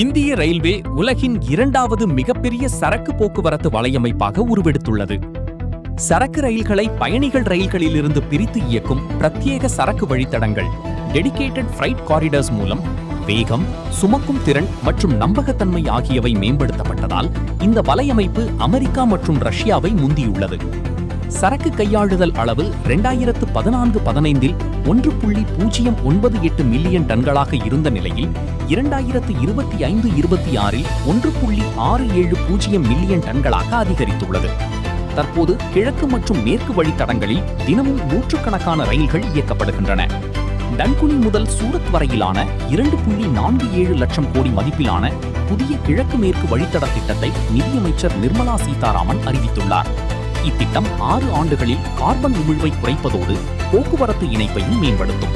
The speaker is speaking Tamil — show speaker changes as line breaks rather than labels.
இந்திய ரயில்வே உலகின் இரண்டாவது மிகப்பெரிய சரக்கு போக்குவரத்து வலையமைப்பாக உருவெடுத்துள்ளது. சரக்கு ரயில்களை பயணிகள் ரயில்களிலிருந்து பிரித்து இயக்கும் பிரத்யேக சரக்கு வழித்தடங்கள் டெடிகேட்டட் ஃப்ரைட் காரிடர்ஸ் மூலம் வேகம், சுமக்கும் திறன் மற்றும் நம்பகத்தன்மை ஆகியவை மேம்படுத்தப்பட்டதால் இந்த வலையமைப்பு அமெரிக்கா மற்றும் ரஷ்யாவை முந்தியுள்ளது. சரக்கு கையாளுதல் அளவு 2014-15 1.098 மில்லியன் டன்களாக இருந்த நிலையில் 2025-26 1.670 மில்லியன் டன்களாக அதிகரித்துள்ளது. தற்போது கிழக்கு மற்றும் மேற்கு வழித்தடங்களில் தினமும் நூற்றுக்கணக்கான ரயில்கள் இயக்கப்படுகின்றன. டன்குனி முதல் சூரத் வரையிலான 2.47 லட்சம் கோடி மதிப்பிலான புதிய கிழக்கு மேற்கு வழித்தட திட்டத்தை நிதியமைச்சர் நிர்மலா சீதாராமன் அறிவித்துள்ளார். இத்திட்டம் 6 ஆண்டுகளில் கார்பன் உமிழ்வை குறைப்பதோடு போக்குவரத்து இணைப்பையும் மேம்படுத்தும்.